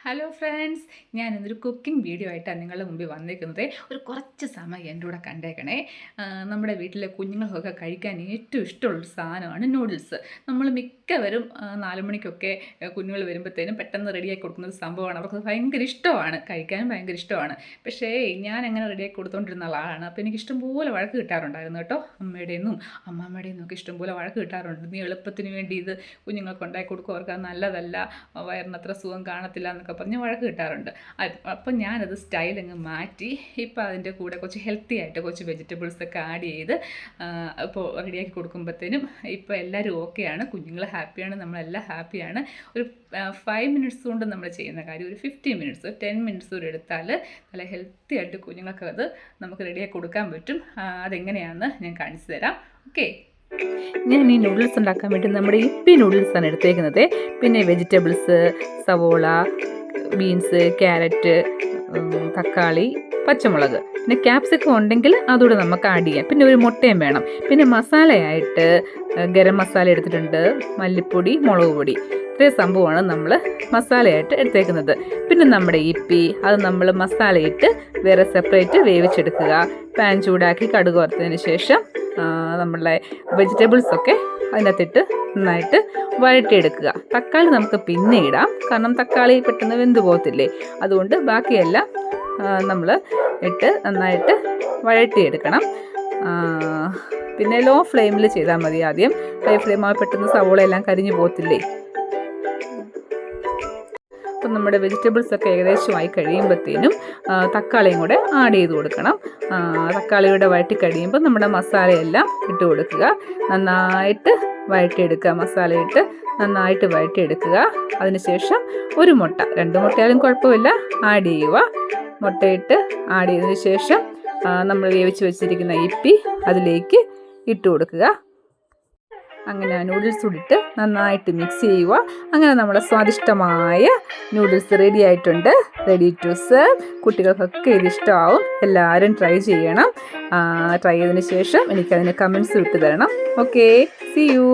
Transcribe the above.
Hello friends, ഞാനിന്നൊരു cooking video ആയിട്ടാണ് നിങ്ങളുടെ മുമ്പിൽ വന്നിരിക്കുന്നത്. ഒരു കുറച്ച് സമയം എൻ്റെ കൂടെ കണ്ടേക്കണേ. നമ്മുടെ വീട്ടിലെ കുഞ്ഞുങ്ങൾക്കൊക്കെ കഴിക്കാൻ ഏറ്റവും ഇഷ്ടമുള്ളൊരു സാധനമാണ് നൂഡിൽസ്. നമ്മൾ മിക്കവരും 4 മണിക്കൊക്കെ കുഞ്ഞുങ്ങൾ വരുമ്പോഴത്തേനും പെട്ടെന്ന് റെഡിയാക്കി കൊടുക്കുന്ന ഒരു സംഭവമാണ്. അവർക്ക് ഭയങ്കര ഇഷ്ടമാണ്, കഴിക്കാനും ഭയങ്കര ഇഷ്ടമാണ്. പക്ഷേ ഞാൻ അങ്ങനെ റെഡിയാക്കി കൊടുത്തുകൊണ്ടിരുന്ന ആളാണ്. അപ്പോൾ എനിക്ക് ഇഷ്ടംപോലെ വഴക്ക് കിട്ടാറുണ്ടായിരുന്നു കേട്ടോ. അമ്മയുടെ നിന്നും അമ്മാമ്മയുടെ നിന്നും ഒക്കെ ഇഷ്ടംപോലെ വഴക്ക് കിട്ടാറുണ്ട്. നീ എളുപ്പത്തിന് വേണ്ടി ഇത് കുഞ്ഞുങ്ങൾക്ക് ഉണ്ടാക്കി കൊടുക്കും, അവർക്ക് അത് നല്ലതല്ല, വയറിനത്ര സുഖം കാണത്തില്ല എന്നൊക്കെ പറഞ്ഞ് വഴക്ക് കിട്ടാറുണ്ട്. അപ്പം ഞാനത് സ്റ്റൈലങ്ങ് മാറ്റി ഇപ്പോൾ അതിൻ്റെ കൂടെ കുറച്ച് ഹെൽത്തി ആയിട്ട് കുറച്ച് വെജിറ്റബിൾസൊക്കെ ആഡ് ചെയ്ത് ഇപ്പോൾ റെഡിയാക്കി കൊടുക്കുമ്പോഴത്തേനും ഇപ്പോൾ എല്ലാവരും ഓക്കെയാണ്, കുഞ്ഞുങ്ങൾ ഹാപ്പിയാണ്, നമ്മളെല്ലാം ഹാപ്പിയാണ്. ഒരു 5 മിനിറ്റ്സ് കൊണ്ട് നമ്മൾ ചെയ്യുന്ന കാര്യം ഒരു 15 മിനിറ്റ്സ് 10 മിനിറ്റ്സ് കൂടെ എടുത്താൽ നല്ല ഹെൽത്തി ആയിട്ട് കുഞ്ഞുങ്ങൾക്ക് അത് നമുക്ക് റെഡിയാക്കി കൊടുക്കാൻ പറ്റും. അതെങ്ങനെയാണെന്ന് ഞാൻ കാണിച്ചു തരാം. ഓക്കെ, ഞാൻ ഈ നൂഡിൽസ് ഉണ്ടാക്കാൻ വേണ്ടി നമ്മുടെ ഇപ്പി നൂഡിൽസാണ് എടുത്തേക്കുന്നത്. പിന്നെ വെജിറ്റബിൾസ്, സവോള, ബീൻസ്, ക്യാരറ്റ്, തക്കാളി, പച്ചമുളക്, പിന്നെ ക്യാപ്സിക്കം ഉണ്ടെങ്കിൽ അതുകൂടെ നമുക്ക് ആഡ് ചെയ്യാം. പിന്നെ ഒരു മുട്ടയും വേണം. പിന്നെ മസാലയായിട്ട് ഗരം മസാല എടുത്തിട്ടുണ്ട്, മല്ലിപ്പൊടി, മുളക് പൊടി, ഇത്രയും സംഭവമാണ് നമ്മൾ മസാലയായിട്ട് എടുത്തേക്കുന്നത്. പിന്നെ നമ്മുടെ ഇപ്പി അത് നമ്മൾ മസാലയിട്ട് വേറെ സെപ്പറേറ്റ് വേവിച്ചെടുക്കുക. പാൻ ചൂടാക്കി കടുക് വറുത്തതിന് ശേഷം നമ്മളുടെ വെജിറ്റബിൾസൊക്കെ അതിനകത്തിട്ട് നന്നായിട്ട് വഴറ്റിയെടുക്കുക. തക്കാളി നമുക്ക് പിന്നെ ഇടാം, കാരണം തക്കാളി പെട്ടെന്ന് വെന്ത് പോകത്തില്ലേ. അതുകൊണ്ട് ബാക്കിയെല്ലാം നമ്മൾ ഇട്ട് നന്നായിട്ട് വഴറ്റിയെടുക്കണം. പിന്നെ ലോ ഫ്ലെയിമിൽ ചെയ്താൽ മതി. ആദ്യം ഹൈ ഫ്ലെയിം ആകുമ്പോൾ പെട്ടെന്ന് സവോള എല്ലാം കരിഞ്ഞു പോകത്തില്ലേ. അപ്പം നമ്മുടെ വെജിറ്റബിൾസൊക്കെ ഏകദേശമായി കഴിയുമ്പോഴത്തേനും തക്കാളിയും കൂടെ ആഡ് ചെയ്ത് കൊടുക്കണം. തക്കാളിയുടെ വഴറ്റി കഴിയുമ്പോൾ നമ്മുടെ മസാലയെല്ലാം ഇട്ട് കൊടുക്കുക. നന്നായിട്ട് വഴറ്റിയെടുക്കുക. മസാലയിട്ട് നന്നായിട്ട് വഴറ്റിയെടുക്കുക. അതിനുശേഷം ഒരു മുട്ട, 2 മുട്ടയാലും കുഴപ്പമില്ല, ആഡ് ചെയ്യുക. മുട്ടയിട്ട് ആഡ് ചെയ്തതിന് ശേഷം നമ്മൾ വേവിച്ച് വെച്ചിരിക്കുന്ന ഇപ്പി അതിലേക്ക് ഇട്ട് കൊടുക്കുക. അങ്ങനെ നൂഡിൽസ് ഇട്ട് നന്നായിട്ട് മിക്സ് ചെയ്യുക. അങ്ങനെ നമ്മുടെ സ്വാദിഷ്ടമായ നൂഡിൽസ് റെഡി ആയിട്ടുണ്ട്. Ready to serve. കുട്ടികൾക്കൊക്കെ ഇത് ഇഷ്ടമാവും. എല്ലാവരും ട്രൈ ചെയ്യണം. ട്രൈ ചെയ്തതിന് ശേഷം എനിക്കതിന് കമൻസ് വിട്ട് തരണം. Okay, see U.